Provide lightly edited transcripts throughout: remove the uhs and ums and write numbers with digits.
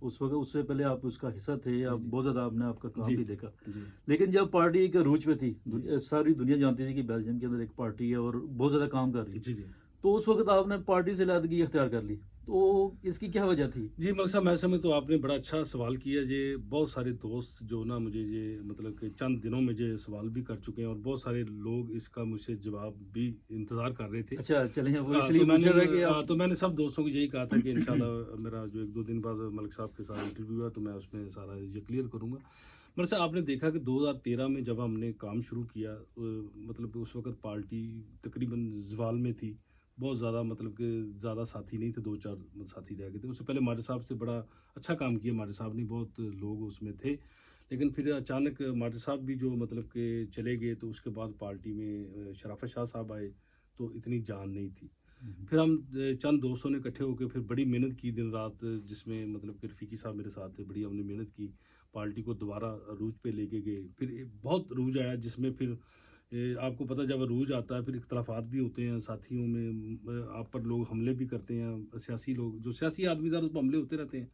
اس وقت اس سے پہلے آپ اس کا حصہ تھے، آپ جی بہت زیادہ آپ نے آپ کا کام جی بھی دیکھا، جی لیکن جب پارٹی ایک عروج پہ تھی، جی ساری دنیا جانتی تھی کہ بیلجیم کے اندر ایک پارٹی ہے اور بہت زیادہ کام کر رہی ہے، جی جی تو اس وقت آپ نے پارٹی سے علیحدگی اختیار کر لی، تو اس کی کیا وجہ تھی؟ جی ملک صاحب، میں سمجھ تو آپ نے بڑا اچھا سوال کیا جی. بہت سارے دوست جو نا مجھے یہ مطلب کہ چند دنوں میں یہ سوال بھی کر چکے ہیں، اور بہت سارے لوگ اس کا مجھ سے جواب بھی انتظار کر رہے تھے. اچھا چلیں، وہ اس تو لیے میں پوچھا تھا نے کہ آپ تو میں نے سب دوستوں کو یہی کہا تھا کہ انشاءاللہ میرا جو 1-2 دن بعد ملک صاحب کے ساتھ انٹرویو ہے تو میں اس میں سارا یہ کلیئر کروں گا. ملک صاحب، آپ نے دیکھا کہ 2013 میں جب ہم نے کام شروع کیا، مطلب اس وقت پارٹی تقریباً زوال میں تھی. بہت زیادہ مطلب کہ زیادہ ساتھی نہیں تھے، 2-4 ساتھی رہ گئے تھے. اس سے پہلے ماجد صاحب سے بڑا اچھا کام کیا ماجد صاحب نے، بہت لوگ اس میں تھے. لیکن پھر اچانک ماجد صاحب بھی جو مطلب کہ چلے گئے، تو اس کے بعد پارٹی میں شرافت شاہ صاحب آئے تو اتنی جان نہیں تھی. پھر ہم چند دوستوں نے اکٹھے ہو کے پھر بڑی محنت کی دن رات، جس میں مطلب کہ رفیقی صاحب میرے ساتھ تھے. بڑی ہم نے محنت کی، پارٹی کو دوبارہ عروج پہ لے کے گئے. پھر بہت عروج آیا، جس میں پھر آپ کو پتہ جب عروج آتا ہے پھر اختلافات بھی ہوتے ہیں ساتھیوں میں، آپ پر لوگ حملے بھی کرتے ہیں، سیاسی لوگ جو سیاسی آدمی زیادہ اس پر حملے ہوتے رہتے ہیں.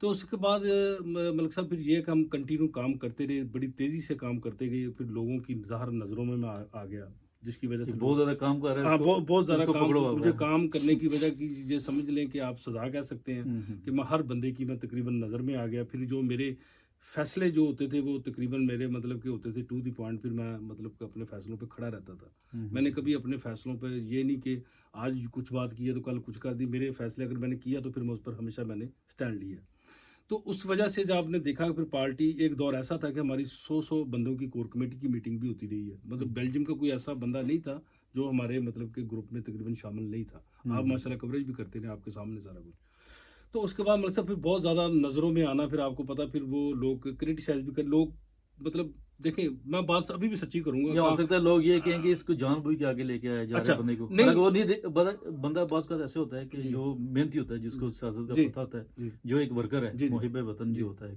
تو اس کے بعد ملک صاحب پھر یہ کہ ہم کنٹینیو کام کرتے رہے، بڑی تیزی سے کام کرتے گئے. پھر لوگوں کی ظاہر نظروں میں آ گیا، جس کی وجہ کہ سے بہت زیادہ کام کر رہے ہیں، ہاں اس کو بہت اس زیادہ کو کام، پکڑو آپ مجھے ہے۔ کام کرنے کی وجہ کی یہ سمجھ لیں کہ آپ سزا کہہ سکتے ہیں کہ میں ہر بندے کی میں تقریباً نظر میں آ گیا. پھر جو میرے فیصلے جو ہوتے تھے وہ تقریباً میرے مطلب کہ ہوتے تھے ٹو دی پوائنٹ. پھر میں مطلب کہ اپنے فیصلوں پہ کھڑا رہتا تھا. میں نے کبھی اپنے فیصلوں پہ یہ نہیں کہ آج کچھ بات کی ہے تو کل کچھ کر دی. میرے فیصلے اگر میں نے کیا تو پھر میں اس پر ہمیشہ میں نے سٹینڈ لیا. تو اس وجہ سے جب آپ نے دیکھا کہ پھر پارٹی ایک دور ایسا تھا کہ ہماری 100 بندوں کی کور کمیٹی کی میٹنگ بھی ہوتی رہی ہے. مطلب بیلجیم کا کوئی ایسا بندہ نہیں تھا جو ہمارے مطلب کہ گروپ میں تقریباً شامل نہیں تھا. آپ ماشاءاللہ کوریج بھی کرتے رہے، آپ کے سامنے سارا کچھ. تو اس کے بعد مطلب پھر بہت زیادہ نظروں میں آنا، پھر آپ کو پتا پھر وہ لوگ کرٹیسائز بھی کر لوگ مطلب دیکھیں میں بات ابھی بھی سچی کروں گا. یا ہو سکتا ہے لوگ یہ کہیں کہ اس کو جان بوجھ کے آگے لے کے آیا جا رہا اچھا ہے بندے کو، نہیں، حالانکہ وہ نہیں بندہ بعض کا ایسے ہوتا ہے کہ جی جو محنتی ہوتا ہے، جس کو سیاست کا جی پتہ ہوتا ہے، جی جو ایک ورکر ہے، جی محب وطن جی جو ہوتا ہے،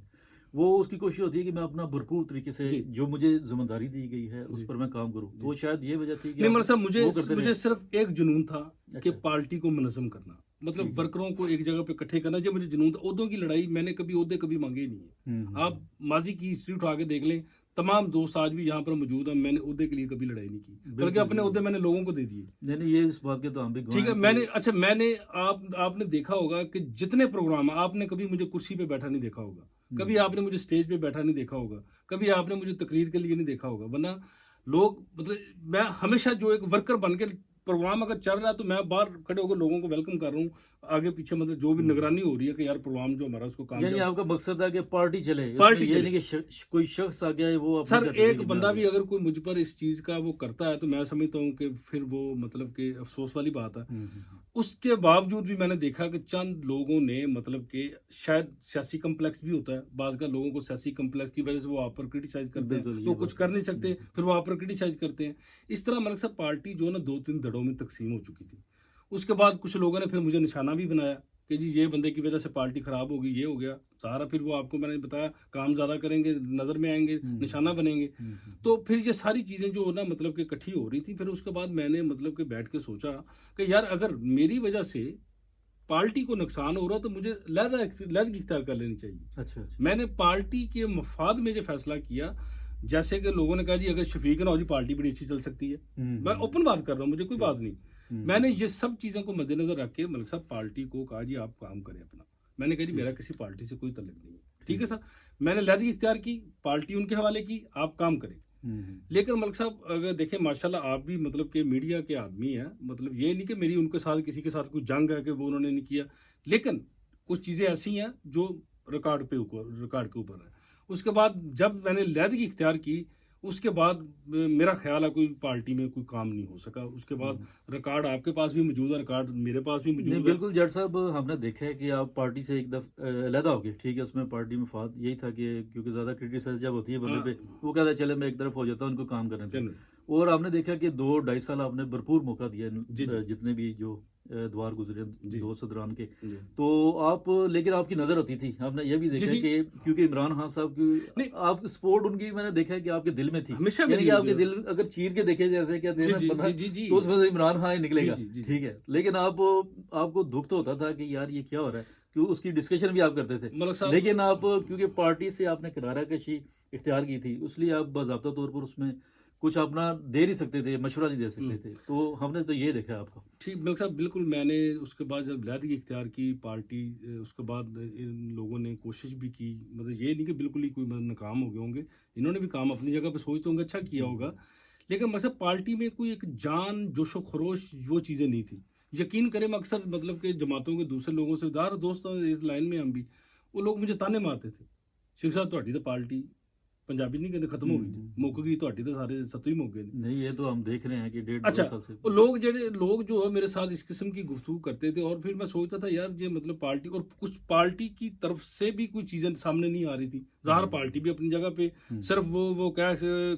وہ اس کی کوشش ہوتی ہے کہ میں اپنا بھرپور طریقے سے جی جو مجھے ذمہ داری دی گئی ہے جی اس پر میں کام کروں. جی. تو شاید یہ وجہ تھی کہ نہیں آپ مطلب صاحب، وہ کرتے مجھے رہے. صرف ایک جنون تھا کہ اچھا پارٹی کو منظم کرنا، ٹھیک مطلب ہے. ورکروں کو ایک جگہ پہ اکٹھے کرنا. جب مجھے جنون تھا عہدوں کی لڑائی، میں نے کبھی عہدے کبھی مانگے ہی نہیں ہیں. آپ ماضی کی ہسٹری اٹھا کے دیکھ لیں، تمام دوست آج بھی یہاں پر موجود ہیں، میں نے عہدے کے لیے کبھی لڑائی نہیں کی، بلکہ اپنے عہدے میں نے لوگوں کو دے دیے. نہیں نہیں، یہ اس بات کے تو ہم بھی گواہ ٹھیک ہے. ہیں میں کہ نے اچھا میں نے آپ نے دیکھا ہوگا کہ جتنے پروگرام آپ نے کبھی مجھے کرسی پہ بیٹھا نہیں دیکھا ہوگا، کبھی آپ نے مجھے سٹیج پہ بیٹھا نہیں دیکھا ہوگا، کبھی آپ نے مجھے تقریر کے لیے نہیں دیکھا ہوگا. ورنہ لوگ مطلب میں ہمیشہ جو ایک ورکر بن کے پروگرام اگر چل رہا ہے تو میں باہر کھڑے ہو کر لوگوں کو ویلکم کر رہا ہوں، آگے پیچھے مطلب جو بھی نگرانی ہو رہی ہے کہ یار پروگرام جو ہمارا اس کو کام یعنی آپ کا مقصد ہے کہ پارٹی چلے، اس میں پارٹی یہ چلے. نہیں کہ کوئی شخص آ گیا وہ اپنی سر کہتے ہیں ایک کہ میں بندہ آ بھی گیا. اگر کوئی مجھ پر اس چیز کا وہ کرتا ہے تو میں سمجھتا ہوں کہ پھر وہ مطلب کہ افسوس والی بات ہے. اس کے باوجود بھی میں نے دیکھا کہ چند لوگوں نے مطلب کہ شاید سیاسی کمپلیکس بھی ہوتا ہے بعض کا، لوگوں کو سیاسی کمپلیکس کی وجہ سے وہ آپ پر کرٹیسائز کرتے ہیں، بالکل، وہ یہ کچھ بات کر ہے. نہیں سکتے پھر وہ آپ پر کرٹیسائز کرتے ہیں. اس طرح ملک صاحب پارٹی جو ہے نا 2-3 دھڑوں میں تقسیم ہو چکی تھی. اس کے بعد کچھ لوگوں نے پھر مجھے نشانہ بھی بنایا کہ جی یہ بندے کی وجہ سے پارٹی خراب ہوگی، یہ ہو گیا سارا. پھر وہ آپ کو میں نے بتایا کام زیادہ کریں گے، نظر میں آئیں گے، نشانہ بنیں گے. تو پھر یہ ساری چیزیں جو نا مطلب کہ اکٹھی ہو رہی تھی. پھر اس کے بعد میں نے مطلب کہ بیٹھ کے سوچا کہ یار اگر میری وجہ سے پارٹی کو نقصان ہو رہا تو مجھے علیحدگی اختیار کر لینی چاہیے. اچھا اچھا. میں نے پارٹی کے مفاد میں یہ فیصلہ کیا. جیسے کہ لوگوں نے کہا جی اگر شفیق نہ ہو جی پارٹی بڑی اچھی چل سکتی ہے. میں اوپن بات کر رہا ہوں، مجھے کوئی بات نہیں. میں نے یہ سب چیزوں کو مد نظر رکھ کے ملک صاحب پارٹی کو کہا جی آپ کام کریں اپنا. میں نے کہا جی میرا کسی پارٹی سے کوئی تعلق نہیں ہے، ٹھیک ہے سر. میں نے علیحدگی اختیار کی، پارٹی ان کے حوالے کی، آپ کام کریں. لیکن ملک صاحب اگر دیکھیں ماشاءاللہ آپ بھی مطلب کہ میڈیا کے آدمی ہیں، مطلب یہ نہیں کہ میری ان کے ساتھ کسی کے ساتھ کوئی جنگ ہے کہ وہ انہوں نے نہیں کیا، لیکن کچھ چیزیں ایسی ہیں جو ریکارڈ کے اوپر ہے. اس کے بعد جب میں نے علیحدگی اختیار کی اس کے بعد میرا خیال ہے کوئی پارٹی میں کوئی کام نہیں ہو سکا. اس کے بعد ریکارڈ آپ کے پاس بھی موجود ہے، ریکارڈ میرے پاس بھی موجود ہے. بالکل جٹ صاحب، ہم نے دیکھا ہے کہ آپ پارٹی سے ایک دفعہ علیحدہ ہو گئے، ٹھیک ہے. اس میں پارٹی مفاد یہی تھا کہ کیونکہ زیادہ کرٹیسائز جب ہوتی ہے بندے پہ وہ کہتا ہے چلے میں ایک طرف ہو جاتا ہوں، ان کو کام کرنے دیں. اور آپ نے دیکھا کہ 2-2.5 سال آپ نے بھرپور موقع دیا جتنے بھی جو دوار گزرے دو صدران کے. تو آپ لیکن آپ کی نظر ہوتی تھی، آپ نے یہ بھی دیکھا کہ کیونکہ عمران خان صاحب کی آپ سپورٹ ان کی میں نے دیکھا ہے کہ آپ کے دل میں تھی، یعنی کہ آپ کے دل اگر چیر کے دیکھے جیسے کہ تو اس میں سے عمران خان ہی نکلے گا، ٹھیک ہے. لیکن آپ کو دکھ تو ہوتا تھا کہ یار یہ کیا ہو رہا ہے. کہ اس کی ڈسکشن بھی آپ کرتے تھے، ملک صاحب لیکن آپ کیونکہ پارٹی سے آپ نے کنارہ کشی اختیار کی تھی، اس لیے آپ باضابطہ طور پر اس میں کچھ اپنا دے نہیں سکتے تھے، مشورہ نہیں دے سکتے تھے، تو ہم نے تو یہ دیکھا آپ کا. ٹھیک ملک صاحب، بالکل. میں نے اس کے بعد جب علیحدگی اختیار کی پارٹی، اس کے بعد ان لوگوں نے کوشش بھی کی، مطلب یہ نہیں کہ بالکل ہی کوئی ناکام ہو گئے ہوں گے، انہوں نے بھی کام اپنی جگہ پہ سوچتے ہوں گے اچھا کیا ہوگا، لیکن مطلب پارٹی میں کوئی ایک جان جوش و خروش وہ چیزیں نہیں تھی. یقین کریں، میں اکثر مطلب کہ جماعتوں کے دوسرے لوگوں سے دار دوست اس لائن میں ہم بھی، وہ لوگ مجھے تانے مارتے تھے، شیخ صاحب تہاڈی تو پارٹی پنجابی نہیں کہتے ختم ہو گئی، مک گئی تہاڈی تو سارے ستو ہی مک گئے. نہیں، یہ تو ہم دیکھ رہے ہیں کہ 1.5-2 اچھا، سال سے لوگ جو ہے میرے ساتھ اس قسم کی گفتگو کرتے تھے، اور پھر میں سوچتا تھا یار یہ مطلب پارٹی، اور کچھ پارٹی کی طرف سے بھی کوئی چیزیں سامنے نہیں آ رہی تھی. ظاہر پارٹی بھی اپنی جگہ پہ صرف وہ کیا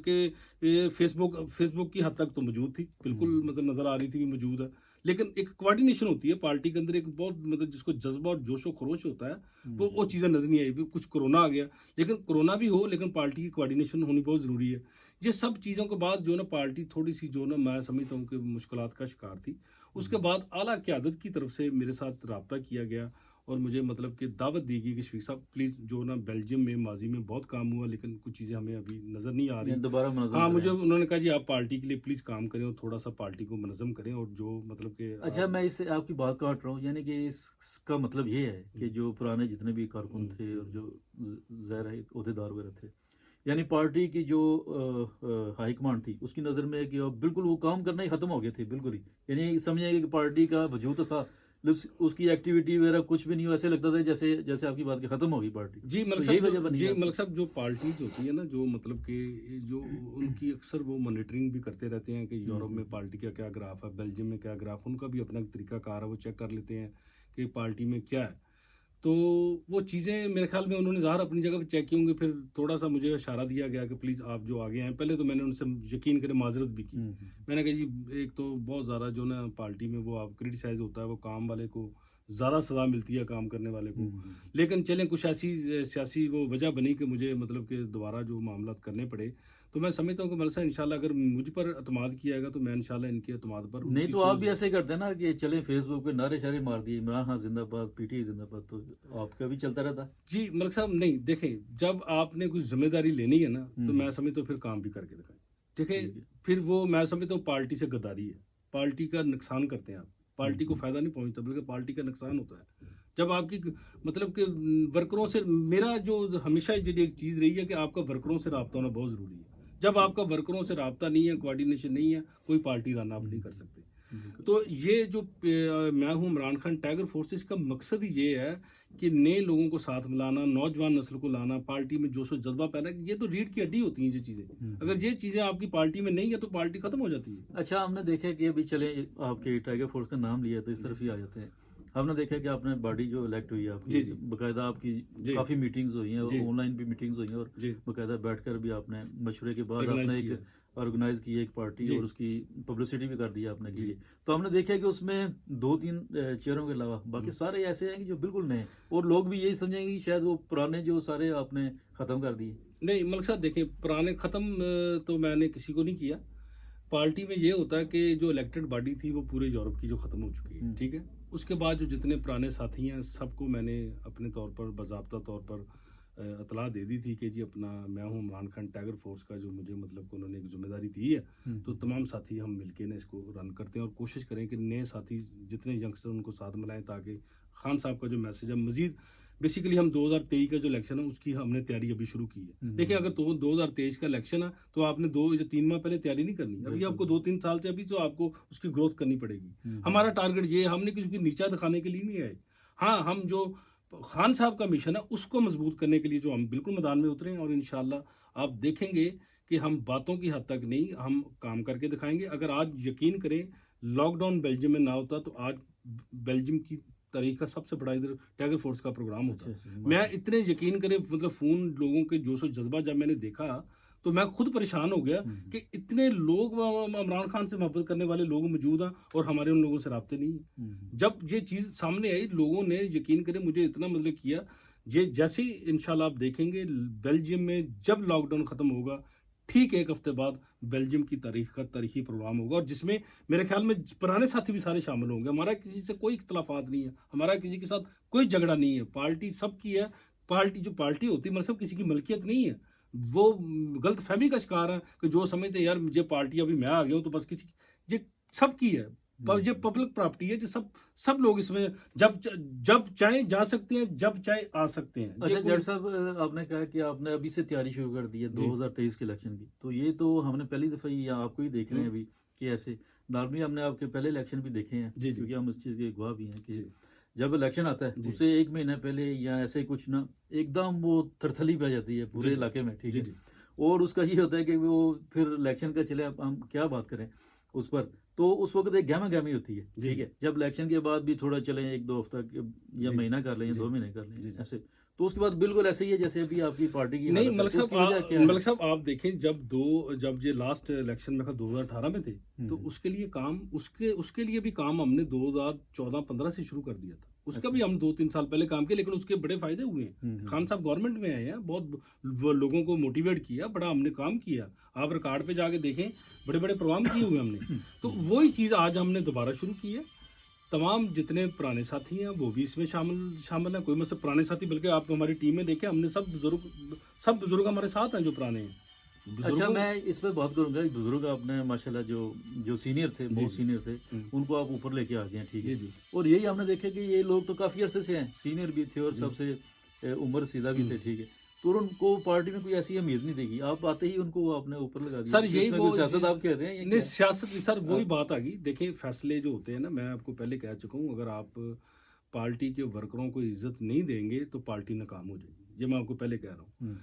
کہ فیس بک کی حد تک تو موجود تھی، بالکل مطلب نظر آ رہی تھی بھی موجود ہے، لیکن ایک کوارڈینیشن ہوتی ہے پارٹی کے اندر، ایک بہت مطلب جس کو جذبہ اور جوش و خروش ہوتا ہے، وہ چیزیں نظر نہیں آئی. کچھ کورونا آ گیا، لیکن کورونا بھی ہو لیکن پارٹی کی کوارڈینیشن ہونی بہت ضروری ہے. یہ سب چیزوں کے بعد جو نا پارٹی تھوڑی سی جو نا میں سمجھتا ہوں کہ مشکلات کا شکار تھی. اس کے بعد اعلیٰ قیادت کی طرف سے میرے ساتھ رابطہ کیا گیا اور مجھے مطلب کہ دعوت دی گئی کہ شفیق صاحب پلیز جو نا بیلجیم میں ماضی میں بہت کام ہوا لیکن کچھ چیزیں ہمیں ابھی نظر نہیں آ رہی دوبارہ منظم ہاں کریں. مجھے انہوں نے کہا جی آپ پارٹی کے لیے پلیز کام کریں اور تھوڑا سا پارٹی کو منظم کریں اور جو مطلب کہ اچھا، میں اس سے آپ کی بات کاٹ رہا ہوں، یعنی کہ اس کا مطلب یہ ہے کہ جو پرانے جتنے بھی کارکن تھے اور جو ظاہر ہے عہدیدار وغیرہ تھے، یعنی پارٹی کی جو ہائی کمانڈ تھی اس کی نظر میں کہ بالکل وہ کام کرنا ہی ختم ہو گئے تھے، بالکل ہی، یعنی سمجھیں کہ پارٹی کا وجود تو تھا، اس کی ایکٹیویٹی وغیرہ کچھ بھی نہیں ہو، ایسے لگتا تھا جیسے آپ کی بات کہ ختم ہو گئی پارٹی. جی ملک یہی وجہ صاحب، بنی جی ہے. ملک صاحب جو پارٹیز ہوتی ہیں نا، جو مطلب کہ جو ان کی اکثر وہ مانیٹرنگ بھی کرتے رہتے ہیں کہ یورپ میں پارٹی کا کیا گراف ہے، بیلجیم میں کیا گراف، ان کا بھی اپنا ایک طریقہ کار ہے، وہ چیک کر لیتے ہیں کہ پارٹی میں کیا ہے. تو وہ چیزیں میرے خیال میں انہوں نے ظاہر اپنی جگہ پہ چیک کی ہوں گی. پھر تھوڑا سا مجھے اشارہ دیا گیا کہ پلیز آپ جو آگے ہیں، پہلے تو میں نے ان سے یقین کرے معذرت بھی کی. میں نے کہا جی ایک تو بہت زیادہ جو نا پارٹی میں وہ آپ کریٹیسائز ہوتا ہے، وہ کام والے کو زیادہ سزا ملتی ہے کام کرنے والے کو، لیکن چلیں کچھ ایسی سیاسی وہ وجہ بنی کہ مجھے مطلب کہ دوبارہ جو معاملات کرنے پڑے. تو میں سمجھتا ہوں کہ ملک صاحب انشاءاللہ اگر مجھ پر اعتماد کیا جائے گا تو میں انشاءاللہ ان کے اعتماد پر نہیں تو آپ بھی ایسے کرتے ہیں نا کہ چلیں فیس بک پہ نعرے شعرے مار دیے عمران خان زندہ باد، پی ٹی آئی زندہ باد، تو آپ کا بھی چلتا رہتا. جی ملک صاحب نہیں، دیکھیں جب آپ نے کچھ ذمہ داری لینی ہے نا تو میں سمجھتا ہوں پھر کام بھی کر کے دکھائیں. دیکھیں پھر وہ میں سمجھتا ہوں پارٹی سے غداری ہے، پارٹی کا نقصان کرتے ہیں آپ، پارٹی کو فائدہ نہیں پہنچتا بلکہ پارٹی کا نقصان ہوتا ہے. جب آپ کی مطلب کہ ورکروں سے، میرا جو ہمیشہ جو ایک چیز رہی ہے کہ آپ کا ورکروں سے رابطہ ہونا بہت ضروری ہے. جب آپ کا ورکروں سے رابطہ نہیں ہے، کوارڈینیشن نہیں ہے، کوئی پارٹی رن آپ نہیں کر سکتے. تو یہ جو میں ہوں عمران خان ٹائیگر فورسز کا مقصد ہی یہ ہے کہ نئے لوگوں کو ساتھ ملانا، نوجوان نسل کو لانا، پارٹی میں جوش و جذبہ پیدا. یہ تو ریڑھ کی ہڈی ہوتی ہیں یہ چیزیں، اگر یہ چیزیں آپ کی پارٹی میں نہیں ہے تو پارٹی ختم ہو جاتی ہے. اچھا، ہم نے دیکھا کہ ابھی چلیں آپ کے ٹائیگر فورس کا نام لیا تو اس طرف ہی آ جاتے ہیں. ہم نے دیکھا کہ آپ نے باڈی جو الیکٹ ہوئی ہے آپ کی، باقاعدہ آپ کی کافی میٹنگز ہوئی ہیں، آن لائن بھی میٹنگز ہوئی ہیں، اور باقاعدہ بیٹھ کر بھی آپ نے مشورے کے بعد آپ نے ایک آرگنائز کی ایک پارٹی اور اس کی پبلسٹی بھی کر دی آپ نے کی. تو ہم نے دیکھا کہ اس میں 2-3 چیئروں کے علاوہ باقی سارے ایسے ہیں کہ جو بالکل نئے، اور لوگ بھی یہی سمجھیں گے کہ شاید وہ پرانے جو سارے آپ نے ختم کر دیے. نہیں ملک صاحب دیکھیں، پرانے ختم تو میں نے کسی کو نہیں کیا. پارٹی میں یہ ہوتا ہے کہ جو الیکٹڈ باڈی تھی وہ پورے یورپ کی جو ختم ہو چکی ہے، ٹھیک ہے. اس کے بعد جو جتنے پرانے ساتھی ہیں سب کو میں نے اپنے طور پر باضابطہ طور پر اطلاع دے دی تھی کہ جی اپنا میں ہوں عمران خان ٹائیگر فورس کا جو مجھے مطلب کہ انہوں نے ایک ذمہ داری دی ہے، تو تمام ساتھی ہم مل کے نا اس کو رن کرتے ہیں اور کوشش کریں کہ نئے ساتھی جتنے ینگسٹر ان کو ساتھ ملائیں تاکہ خان صاحب کا جو میسج ہے مزید بیسیکلی ہم 2023 کا جو الیکشن ہے اس کی ہم نے تیاری ابھی شروع کی ہے. دیکھیں اگر 2023 کا الیکشن ہے تو آپ نے 2-3 ماہ پہلے تیاری نہیں کرنی، ابھی آپ کو 2-3 سال سے ابھی تو آپ کو اس کی گروتھ کرنی پڑے گی. ہمارا ٹارگٹ یہ ہے، ہم نے کسی کو نیچا دکھانے کے لیے نہیں آئے. ہاں ہم جو خان صاحب کا مشن ہے اس کو مضبوط کرنے کے لیے جو ہم بالکل میدان میں اترے ہیں، اور انشاءاللہ آپ دیکھیں گے کہ ہم باتوں کی حد تک نہیں، ہم کام کر کے دکھائیں گے. اگر آج یقین کریں لاک ڈاؤن بیلجیم میں نہ ہوتا تو آج بیلجیم کی تاریخ کا سب سے بڑا ادھر ٹائیگر فورس کا پروگرام ہوتا ہے. میں اتنے یقین کریں مطلب فون لوگوں کے جوش و جذبہ جب میں نے دیکھا تو میں خود پریشان ہو گیا کہ اتنے لوگ عمران خان سے محبت کرنے والے لوگ موجود ہیں اور ہمارے ان لوگوں سے رابطے نہیں ہیں. جب یہ چیز سامنے آئی لوگوں نے یقین کریں مجھے اتنا مطلب کیا. یہ جیسے ہی انشاءاللہ آپ دیکھیں گے بیلجیم میں جب لاک ڈاؤن ختم ہوگا ٹھیک ایک ہفتے بعد بیلجیم کی تاریخ کا تاریخی پروگرام ہوگا، اور جس میں میرے خیال میں پرانے ساتھی بھی سارے شامل ہوں گے. ہمارا کسی سے کوئی اختلافات نہیں ہے، ہمارا کسی کے ساتھ کوئی جھگڑا نہیں ہے، پارٹی سب کی ہے. پارٹی جو پارٹی ہوتی ہے مطلب کسی کی ملکیت نہیں ہے. وہ غلط فہمی کا شکار ہے کہ جو سمجھتے ہیں یار مجھے پارٹی ابھی میں آ گیا ہوں تو بس کسی یہ سب کی ہے. یہ پبلک پراپرٹی ہے جو سب لوگ اس میں جب چاہیں جا سکتے ہیں، جب چاہے آ سکتے ہیں. اچھا جٹ صاحب، آپ نے کہا کہ آپ نے ابھی سے تیاری شروع کر دی ہے 2023 کے الیکشن کی، تو یہ تو ہم نے پہلی دفعہ ہی آپ کو ہی دیکھ رہے ہیں ابھی کہ ایسے نارملی ہم نے آپ کے پہلے الیکشن بھی دیکھے ہیں، کیونکہ ہم اس چیز کے گواہ بھی ہیں کہ جب الیکشن آتا ہے اس سے ایک مہینہ پہلے یا ایسے کچھ نا ایک دم وہ تھرتھلی پہ جاتی ہے پورے علاقے میں، ٹھیک ہے. اور اس کا یہ ہوتا ہے کہ وہ پھر الیکشن کا چلے ہم کیا بات کریں اس پر، تو اس وقت ایک گہما گہمی ہوتی ہے. ٹھیک ہے، جب الیکشن کے بعد بھی تھوڑا چلیں 1-2 ہفتہ یا مہینہ کر لیں یا 2 مہینے کر لیں ایسے، تو اس کے بعد بالکل ایسے ہی ہے جیسے ابھی آپ کی پارٹی کی نہیں. ملک صاحب آپ دیکھیں جب یہ لاسٹ الیکشن میں 2018 میں تھے تو اس کے لیے کام اس کے لیے بھی کام ہم نے 2014-15 سے شروع کر دیا تھا. اس کا بھی ہم 2-3 سال پہلے کام کیا، لیکن اس کے بڑے فائدے ہوئے ہیں. خان صاحب گورنمنٹ میں آئے ہیں، بہت لوگوں کو موٹیویٹ کیا، بڑا ہم نے کام کیا. آپ ریکارڈ پہ جا کے دیکھیں، بڑے بڑے پروگرام کیے ہوئے ہم نے. تو وہی چیز آج ہم نے دوبارہ شروع کی ہے. تمام جتنے پرانے ساتھی ہیں وہ بھی اس میں شامل ہیں. کوئی مطلب پرانے ساتھی بلکہ آپ ہماری ٹیم میں دیکھیں، ہم نے سب بزرگ ہمارے ساتھ ہیں جو پرانے ہیں. اچھا میں اس پہ بات کروں گا. بزرگ آپ نے ماشاءاللہ جو سینئر تھے، بہت سینئر تھے، ان کو آپ اوپر لے کے آ گئے ہیں. ٹھیک ہے، اور یہی ہم نے دیکھا کہ یہ لوگ تو کافی عرصے سے ہیں، سینئر بھی تھے اور سب سے عمر سیدھا بھی تھے. ٹھیک ہے، تو ان کو پارٹی میں کوئی ایسی امید نہیں دے گی، آپ آتے ہی ان کو آپ نے اوپر لگا دیا. سر یہی وہ سیاست آپ کہہ رہے ہیں؟ نہیں سیاست سر وہی بات آ گئی. دیکھیں فیصلے جو ہوتے ہیں نا، میں آپ کو پہلے کہہ چکا ہوں، اگر آپ پارٹی کے ورکروں کو عزت نہیں دیں گے تو پارٹی ناکام ہو جائے گی. یہ میں آپ کو پہلے کہہ رہا ہوں.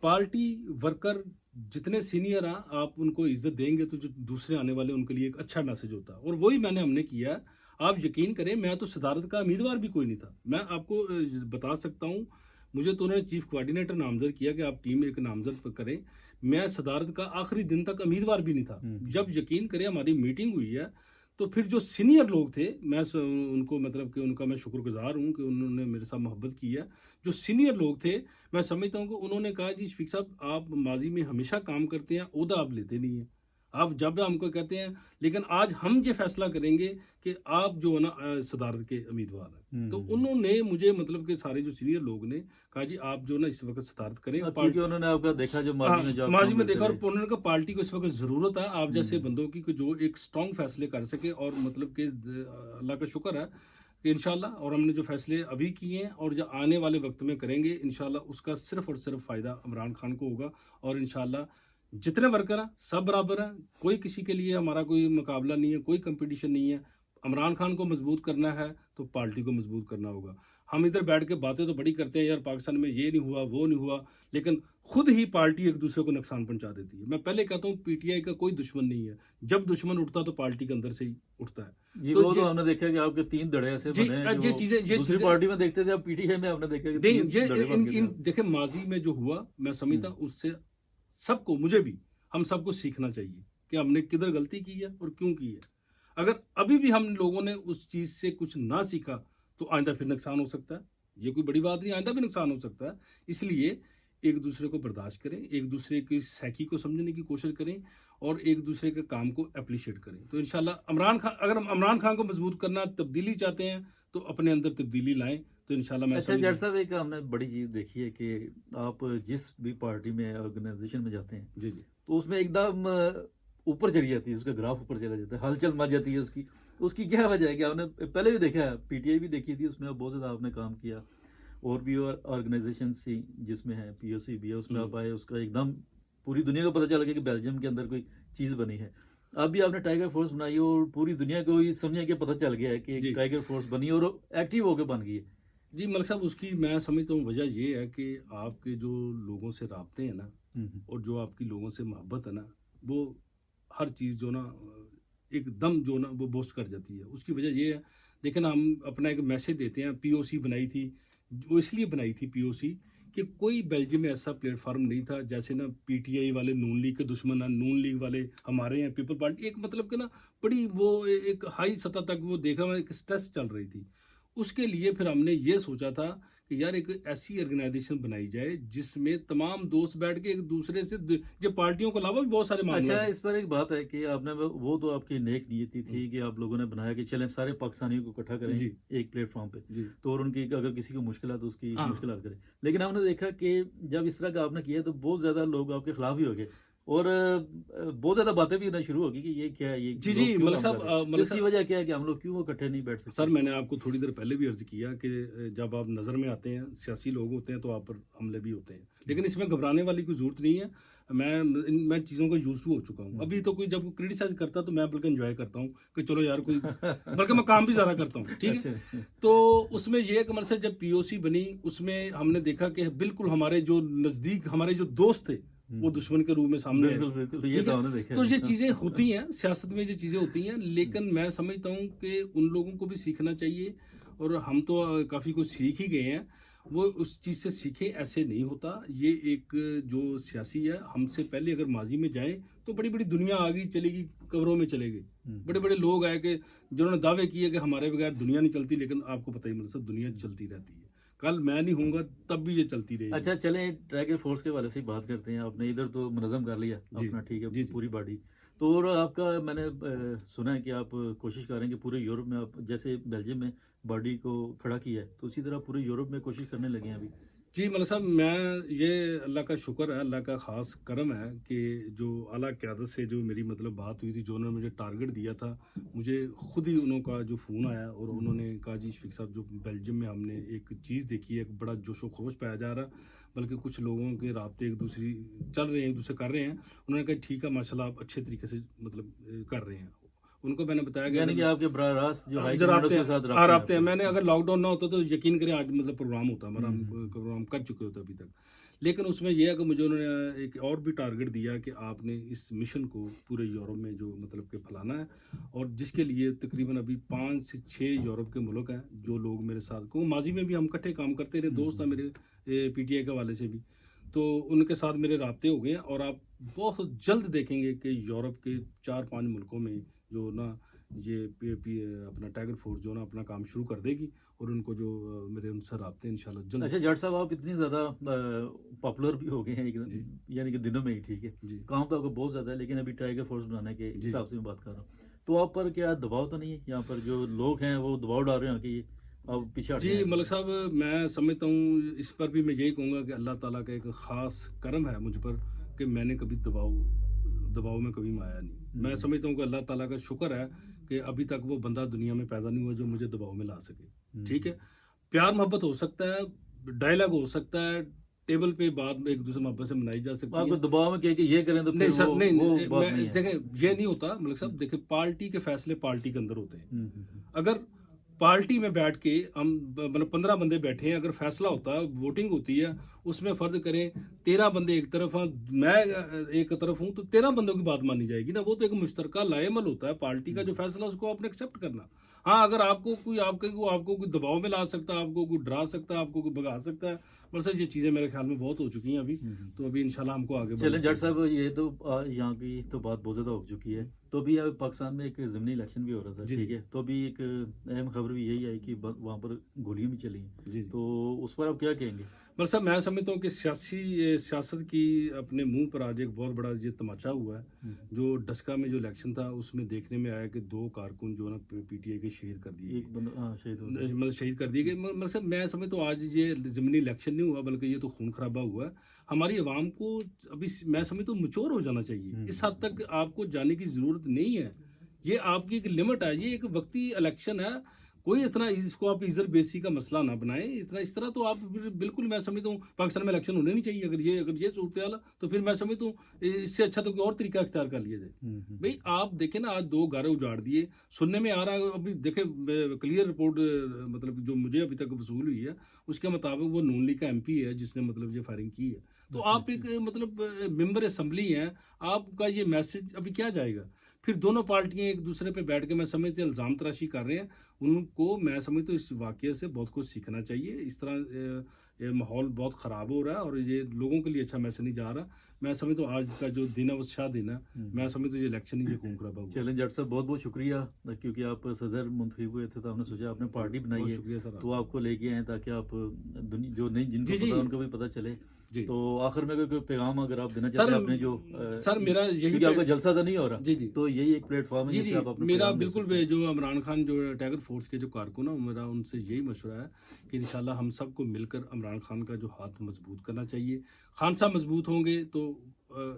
پارٹی ورکر جتنے سینئر ہیں آپ ان کو عزت دیں گے تو جو دوسرے آنے والے ان کے لیے ایک اچھا میسج ہوتا ہے، اور وہی ہم نے کیا. آپ یقین کریں میں تو صدارت کا امیدوار بھی کوئی نہیں تھا. میں آپ کو بتا سکتا ہوں، مجھے تو انہوں نے چیف کوارڈینیٹر نامزد کیا کہ آپ ٹیم ایک نامزد کریں. میں صدارت کا آخری دن تک امیدوار بھی نہیں تھا. جب یقین کریں ہماری میٹنگ ہوئی ہے تو پھر جو سینئر لوگ تھے میں ان کو مطلب کہ ان کا میں شکر گزار ہوں کہ انہوں نے میرے ساتھ محبت کی ہے. جو سینئر لوگ تھے میں سمجھتا ہوں کہ انہوں نے کہا جی شفیق صاحب آپ ماضی میں ہمیشہ کام کرتے ہیں، عہدہ آپ لیتے نہیں ہیں، آپ جب ہم کو کہتے ہیں، لیکن آج ہم یہ فیصلہ کریں گے کہ آپ جو ہے نا صدارت کے امیدوار ہیں. تو انہوں نے مجھے مطلب کہ سارے جو سینئر لوگ نے کہا جی آپ جو نا اس وقت صدارت کریں. کیونکہ انہوں نے آپ کا دیکھا جو ماضی میں دیکھا، اور انہوں نے کہا پارٹی کو اس وقت ضرورت ہے آپ جیسے بندوں کی جو ایک سٹرونگ فیصلے کر سکے. اور مطلب کہ اللہ کا شکر ہے کہ انشاءاللہ، اور ہم نے جو فیصلے ابھی کیے ہیں اور جو آنے والے وقت میں کریں گے انشاءاللہ اس کا صرف اور صرف فائدہ عمران خان کو ہوگا. اور انشاءاللہ جتنے ورکر ہیں سب برابر ہیں، کوئی کسی کے لیے ہمارا کوئی مقابلہ نہیں ہے، کوئی کمپٹیشن نہیں ہے. عمران خان کو مضبوط کرنا ہے تو پارٹی کو مضبوط کرنا ہوگا. ہم ادھر بیٹھ کے باتیں تو بڑی کرتے ہیں یار پاکستان میں یہ نہیں ہوا وہ نہیں ہوا، لیکن خود ہی پارٹی ایک دوسرے کو نقصان پہنچا دیتی ہے. میں پہلے کہتا ہوں پی ٹی آئی کا کوئی دشمن نہیں ہے، جب دشمن اٹھتا تو پارٹی کے اندر سے ہی اٹھتا ہے. تو ہم نے دیکھا کہ آپ کے 3 دھڑے ایسے بنے ہیں جو دوسری پارٹی میں دیکھتے تھے، اب پی ٹی آئی میں ہم نے دیکھا کہ 3 دھڑے بن گئے. دیکھیں ماضی میں جو ہوا میں سمجھتا ہوں اس سے سب کو، مجھے بھی، ہم سب کو سیکھنا چاہیے کہ ہم نے کدھر غلطی کی ہے اور کیوں کی ہے. اگر ابھی بھی ہم لوگوں نے اس چیز سے کچھ نہ سیکھا تو آئندہ پھر نقصان ہو سکتا ہے. یہ کوئی بڑی بات نہیں، آئندہ بھی نقصان ہو سکتا ہے. اس لیے ایک دوسرے کو برداشت کریں، ایک دوسرے کی سائیکی کو سمجھنے کی کوشش کریں اور ایک دوسرے کے کام کو اپریشیٹ کریں. تو انشاءاللہ اگر ہم عمران خان کو مضبوط کرنا، تبدیلی چاہتے ہیں تو اپنے اندر تبدیلی لائیں تو انشاءاللہ. اچھا جٹ صاحب، ایک ہم نے بڑی چیز دیکھی ہے کہ آپ جس بھی پارٹی میں آرگنائزیشن میں جاتے ہیں تو اس میں ایک دم اوپر چلی جاتی ہے، اس کا گراف اوپر چلا جاتا ہے، ہلچل مچ جاتی ہے اس کی کیا وجہ ہے؟ کہ آپ نے پہلے بھی دیکھا ہے، پی ٹی آئی بھی دیکھی تھی، اس میں بہت زیادہ آپ نے کام کیا، اور بھی آرگنائزیشن سی جس میں ہے پی او سی بھی ہے، اس میں آپ آئے، اس کا ایک دم پوری دنیا کو پتہ چلا گیا کہ بیلجیم کے اندر کوئی چیز بنی ہے. اب بھی آپ نے ٹائیگر فورس بنائی اور پوری دنیا کو یہ سمجھے کہ پتہ چل گیا ہے کہ ایک ٹائیگر فورس بنی اور ایکٹیو ہو کے بن گئی ہے. جی ملک صاحب، اس کی میں سمجھتا ہوں وجہ یہ ہے کہ آپ کے جو لوگوں سے رابطے ہیں نا، اور جو آپ کی لوگوں سے محبت ہے نا، وہ ہر چیز جو نا ایک دم جو نا وہ بوسٹ کر جاتی ہے. اس کی وجہ یہ ہے، دیکھیں نا، ہم اپنا ایک میسج دیتے ہیں. پی او سی بنائی تھی، وہ اس لیے بنائی تھی پی او سی کہ کوئی بیلجیم میں ایسا پلیٹ فارم نہیں تھا جیسے نا پی ٹی آئی والے نون لیگ کے دشمن ہیں، نون لیگ والے ہمارے ہیں، پیپل پارٹی ایک مطلب کہ نا بڑی وہ ایک ہائی سطح تک وہ دیکھ رہا ہوں ایک سٹریس چل رہی تھی. اس کے لیے پھر ہم نے یہ سوچا تھا کہ یار ایک ایسی آرگنائزیشن بنائی جائے جس میں تمام دوست بیٹھ کے ایک دوسرے سے یہ پارٹیوں کے علاوہ بھی بہت سارے معاملات اچھا ہیں۔ اس پر ایک بات ہے کہ آپ نے وہ تو آپ کی نیک نیتی تھی کہ آپ لوگوں نے بنایا کہ چلیں سارے پاکستانیوں کو اکٹھا کریں جی ایک پلیٹ فارم پہ، جی تو اور ان کی اگر کسی کو مشکل ہے تو اس کی ہاں مشکل حل کریں، لیکن ہم نے دیکھا کہ جب اس طرح کا آپ نے کیا تو بہت زیادہ لوگ آپ کے خلاف بھی ہو گئے اور بہت زیادہ باتیں بھی ہونا شروع ہو گئی کہ یہ کیا ہے، یہ جی لوگ جی کیوں ملک کام صاحب کر رہے ہیں، تو ملک اس کی صاحب وجہ کیا ہے کہ ہم لوگ کیوں اکٹھے نہیں بیٹھ سکتے؟ سر میں نے آپ کو تھوڑی دیر پہلے بھی عرض کیا کہ جب آپ نظر میں آتے ہیں سیاسی لوگ ہوتے ہیں تو آپ پر حملے بھی ہوتے ہیں، لیکن اس میں گھبرانے والی کوئی ضرورت نہیں ہے۔ میں چیزوں کا یوز ٹو ہو چکا ہوں، ابھی تو کوئی جب کرٹیسائز کرتا ہے تو میں بلکہ انجوائے کرتا ہوں کہ چلو یار کوئی، بلکہ میں کام بھی زیادہ کرتا ہوں، ٹھیک ہے۔ اچھا تو اس میں یہ کہ سے جب پی او سی بنی اس میں ہم نے دیکھا کہ بالکل ہمارے جو نزدیک ہمارے جو دوست تھے وہ دشمن کے روپ میں سامنے آئے، بالکل بالکل یہ ٹھیک تو ہے۔ ہم نے دیکھا تو یہ ہے۔ چیزیں ہوتی ہیں سیاست میں، یہ چیزیں ہوتی ہیں، لیکن میں سمجھتا ہوں کہ ان لوگوں کو بھی سیکھنا چاہیے، اور ہم تو کافی کچھ سیکھ ہی گئے ہیں، وہ اس چیز سے سیکھیں، ایسے نہیں ہوتا۔ یہ ایک جو سیاسی ہے، ہم سے پہلے اگر ماضی میں جائیں تو بڑی بڑی دنیا آگے چلے گی، قبروں میں چلے گئے، بڑے بڑے لوگ آئے کہ جنہوں نے دعوے کیے کہ ہمارے بغیر دنیا نہیں چلتی، لیکن آپ کو پتہ ہی مطلب دنیا چلتی رہتی ہے، کل میں نہیں ہوں گا تب بھی یہ چلتی رہے گی۔ اچھا چلیں ٹائیگر فورس کے والے سے بات کرتے ہیں، آپ نے ادھر تو منظم کر لیا جی اپنا، ٹھیک ہے، جی جی پوری باڈی تو، اور آپ کا میں نے سنا ہے کہ آپ کوشش کر رہے ہیں کہ پورے یورپ میں آپ جیسے بیلجیم میں باڈی کو کھڑا کیا ہے تو اسی طرح پورے یورپ میں کوشش کرنے لگے ہیں ابھی۔ جی ملک صاحب، میں یہ اللہ کا شکر ہے، اللہ کا خاص کرم ہے کہ جو اعلیٰ قیادت سے جو میری مطلب بات ہوئی تھی، جو انہوں نے مجھے ٹارگٹ دیا تھا، مجھے خود ہی انہوں کا جو فون آیا اور انہوں نے کہا جی شفیق صاحب جو بیلجیم میں ہم نے ایک چیز دیکھی ہے، ایک بڑا جوش و خروش پایا جا رہا، بلکہ کچھ لوگوں کے رابطے ایک دوسری چل رہے ہیں، ایک دوسرے کر رہے ہیں، انہوں نے کہا ٹھیک ہے ماشاء اللہ آپ اچھے طریقے سے مطلب کر رہے ہیں۔ ان کو میں نے بتایا یعنی کہ آپ کے براہ راست جو ہائی جو کمانڈرز رابطے کے ساتھ ہیں، رابطے ہیں، آپ میں نے کے۔ اگر لاک ڈاؤن نہ ہوتا تو یقین کریں آج مطلب پروگرام ہوتا ہمارا، ہم ہوں، پروگرام کر چکے ہوتے ابھی تک، لیکن اس میں یہ ہے کہ مجھے انہوں نے ایک اور بھی ٹارگٹ دیا کہ آپ نے اس مشن کو پورے یورپ میں جو مطلب کہ پھیلانا ہے، اور جس کے لیے تقریباً ابھی 5 سے 6 یورپ کے ملک ہیں جو لوگ میرے ساتھ کو ماضی میں بھی ہم اکٹھے کام کرتے رہے، دوست ہیں میرے پی ٹی آئی کے حوالے سے بھی، تو ان کے ساتھ میرے رابطے ہو گئے ہیں، اور آپ بہت جلد دیکھیں گے کہ یورپ کے 4-5 ملکوں میں جو نا یہ اپنا ٹائیگر فورس جو نا اپنا کام شروع کر دے گی، اور ان کو جو میرے ان سے رابطے انشاءاللہ جلد۔ اچھا جٹ صاحب آپ اتنی زیادہ پاپولر بھی ہو گئے ہیں جی یعنی کہ دنوں میں ہی، ٹھیک ہے، جی کام تو آپ کو بہت زیادہ ہے، لیکن ابھی ٹائیگر فورس بنانے کے جی حساب سے میں بات کر رہا ہوں، تو آپ پر کیا دباؤ تو نہیں ہے؟ یہاں پر جو لوگ ہیں وہ دباؤ ڈال رہے ہیں کہ آپ پیچھے ہٹ جی جائیں؟ ملک صاحب، میں سمجھتا ہوں اس پر بھی میں یہی کہوں گا کہ اللہ تعالیٰ کا ایک خاص کرم ہے مجھ پر کہ میں نے کبھی دباؤ میں کبھی آیا نہیں۔ میں سمجھتا ہوں کہ اللہ تعالیٰ کا شکر ہے کہ ابھی تک وہ بندہ دنیا میں پیدا نہیں ہوا جو مجھے دباؤ میں لا سکے، ٹھیک ہے۔ پیار محبت ہو سکتا ہے، ڈائلاگ ہو سکتا ہے، ٹیبل پہ بات ایک دوسرے محبت سے منائی جا سکتی آپ کو ہے، دباؤ میں کہ یہ کریں تو نہیں پھر سر، وہ نہیں بات نہیں ہے۔ دیکھیں یہ نہیں ہوتا ملک صاحب، دیکھیں پارٹی کے فیصلے پارٹی کے اندر ہوتے ہیں، ہوں، اگر پارٹی میں بیٹھ کے ہم مطلب 15 بندے بیٹھے ہیں، اگر فیصلہ ہوتا ہے، ووٹنگ ہوتی ہے، اس میں فرض کریں 13 بندے ایک طرف ہیں، میں ایک طرف ہوں، تو 13 بندوں کی بات مانی جائے گی نا، وہ تو ایک مشترکہ لائے عمل ہوتا ہے پارٹی کا جو فیصلہ اس کو آپ نے ایکسیپٹ کرنا۔ ہاں اگر آپ کو کوئی دباؤ میں لا سکتا ہے، آپ کو کوئی ڈرا سکتا ہے، آپ کو کوئی بھگا سکتا ہے، بس یہ چیزیں میرے خیال میں بہت ہو چکی ہیں ابھی، تو ابھی انشاءاللہ ہم کو آگے چلیں جٹ صاحب، یہ تو یہاں کی تو بات بہت زیادہ ہو چکی ہے، تو بھی پاکستان میں ایک ضمنی الیکشن بھی ہو رہا تھا، جی ٹھیک ہے، تو بھی ایک اہم خبر بھی یہی آئی کہ وہاں پر گولیاں بھی چلی ہیں، جی تو اس پر آپ کیا کہیں گے؟ بس صاحب میں سمجھتا ہوں کہ سیاست کی اپنے منہ پر آج ایک بہت بڑا یہ تماچا ہوا ہے، جو ڈسکا میں جو الیکشن تھا اس میں دیکھنے میں آیا کہ 2 کارکن جو نا پی ٹی آئی کے شہید کر دیے ایک بندہ شہید ہو گیا۔ مطلب شہید کر دیے گئے، مطلب میں سمجھتا ہوں آج یہ ضمنی الیکشن نہیں ہوا بلکہ یہ تو خون خرابہ ہوا ہے۔ ہماری عوام کو ابھی میں سمجھتا ہوں میچور ہو جانا چاہیے، اس حد تک آپ کو جانے کی ضرورت نہیں ہے، یہ آپ کی ایک لمٹ ہے، یہ ایک وقتی الیکشن ہے، کوئی اتنا اس کو آپ ایزر بیسی کا مسئلہ نہ بنائیں، اس طرح تو آپ بالکل میں سمجھتا ہوں پاکستان میں الیکشن ہونے نہیں چاہیے، اگر یہ صورتحال ہے تو پھر میں سمجھتا ہوں اس سے اچھا تو کوئی اور طریقہ اختیار کر لیا جائے۔ بھئی آپ دیکھیں نا، آج 2 گھر اجاڑ دیے، سننے میں آ رہا ہے، ابھی دیکھیں کلیئر رپورٹ مطلب جو مجھے ابھی تک وصول ہوئی ہے اس کے مطابق وہ نون لیگ کا ایم پی ہے جس نے مطلب یہ فائرنگ کی ہے، تو آپ ایک مطلب ممبر اسمبلی ہیں، آپ کا یہ میسج ابھی کیا جائے گا؟ پھر دونوں پارٹیاں ایک دوسرے پہ بیٹھ کے میں سمجھتے الزام تراشی کر رہے ہیں، ان کو میں سمجھتا ہوں اس واقعے سے بہت کچھ سیکھنا چاہیے، اس طرح یہ ماحول بہت خراب ہو رہا ہے اور یہ لوگوں کے لیے اچھا میسج نہیں جا رہا. میں سمجھتا ہوں آج کا جو دن ہے وہ اچھا دن ہے. میں سمجھتا ہوں یہ الیکشن ہی خون خرابہ ہوا. چلیں جٹ صاحب بہت بہت شکریہ کیونکہ آپ صدر منتخب ہوئے تھے تو ہم نے سوچا آپ نے پارٹی بنائی بہت ہے شکریہ سر. تو آپ کو لے کے آئے تاکہ آپ جو نہیں جن کو جی، جی. پتا ان کو بھی پتہ چلے. جی تو آخر میں کوئی پیغام اگر آپ دینا چاہتے ہیں اپنے جو سر میرا یہی کیونکہ آپ کا جلسہ تو نہیں ہو رہا جی جی تو یہی ایک پلیٹ فارم ہے جی جس جی سے آپ اپنا میرا پیغام دے بالکل سکتے ہیں. جو عمران خان جو ٹائیگر فورس کے جو کارکن ہیں میرا ان سے یہی مشورہ ہے کہ انشاءاللہ ہم سب کو مل کر عمران خان کا جو ہاتھ مضبوط کرنا چاہیے. خان صاحب مضبوط ہوں گے تو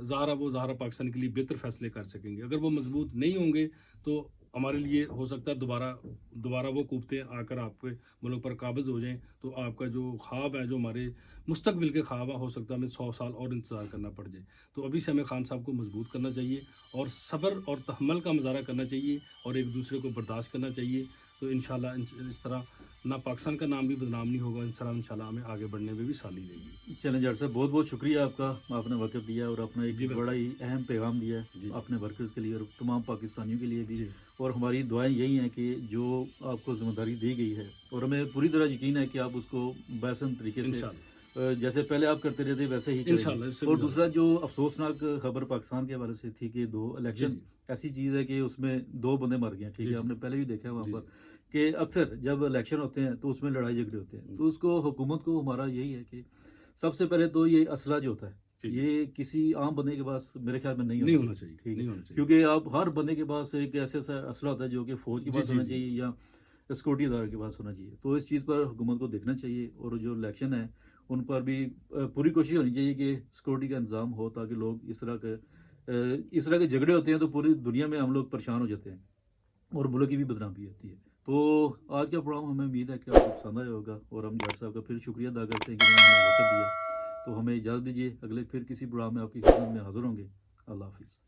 ظاہرہ پاکستان کے لیے بہتر فیصلے کر سکیں گے. اگر وہ مضبوط نہیں ہوں گے تو ہمارے لیے ہو سکتا ہے دوبارہ وہ قوتیں آ کر آپ کے ملک پر قابض ہو جائیں تو آپ کا جو خواب ہے جو ہمارے مستقبل کے خواب ہو سکتا ہے ہمیں 100 سال اور انتظار کرنا پڑ جائے. تو ابھی سے ہمیں خان صاحب کو مضبوط کرنا چاہیے اور صبر اور تحمل کا مظاہرہ کرنا چاہیے اور ایک دوسرے کو برداشت کرنا چاہیے. تو انشاءاللہ اس طرح نہ پاکستان کا نام بھی بدنام نہیں ہوگا. انشاءاللہ ہمیں آگے بڑھنے میں بھی سالی رہے گی. چلیں جٹ صاحب بہت بہت شکریہ آپ کا. آپ نے وقت دیا اور اپنا ایک جی بڑا ہی اہم پیغام دیا ہے جی. اپنے ورکرز کے لیے اور تمام پاکستانیوں کے لیے بھی. جی. اور ہماری دعائیں یہی ہیں کہ جو آپ کو ذمہ داری دی گئی ہے اور ہمیں پوری طرح یقین ہے کہ آپ اس کو بحسن طریقے سے انشاءاللہ جیسے پہلے آپ کرتے رہتے ویسے ہی کریں گے. انشاءاللہ اس سے اور بھی دوسرا جو افسوسناک خبر پاکستان کے حوالے سے تھی کہ 2 الیکشن ایسی چیز ہے کہ اس میں 2 بندے مر گئے ہیں. ٹھیک ہے ہم نے پہلے بھی دیکھا ہے وہاں پر کہ اکثر جب الیکشن ہوتے ہیں تو اس میں لڑائی جھگڑے ہوتے ہیں. تو اس کو حکومت کو ہمارا یہی ہے کہ سب سے پہلے تو یہ اسلحہ جو ہوتا ہے یہ کسی عام بندے کے پاس میرے خیال میں نہیں ہونا چاہیے. ٹھیک ہے کیونکہ آپ ہر بندے کے پاس ایک ایسا اسلحہ ہوتا ہے جو کہ فوج کے پاس ہونا چاہیے یا سیکورٹی ادارے کے پاس ہونا چاہیے. تو اس چیز پر حکومت کو دیکھنا چاہیے اور جو الیکشن ہے ان پر بھی پوری کوشش ہونی چاہیے کہ سیکورٹی کا انتظام ہو تاکہ لوگ اس طرح کے جھگڑے ہوتے ہیں تو پوری دنیا میں ہم لوگ پریشان ہو جاتے ہیں اور ملک کی بھی بدنامی ہوتی ہے. تو آج کا پروگرام ہمیں امید ہے کہ آپ کو پسند آیا ہوگا اور ہم جٹ صاحب کا پھر شکریہ ادا کرتے ہیں کہ انہوں نے ہمیں وقت دیا. تو ہمیں اجازت دیجیے اگلے پھر کسی پروگرام میں آپ کی خدمت میں حاضر ہوں گے. اللہ حافظ.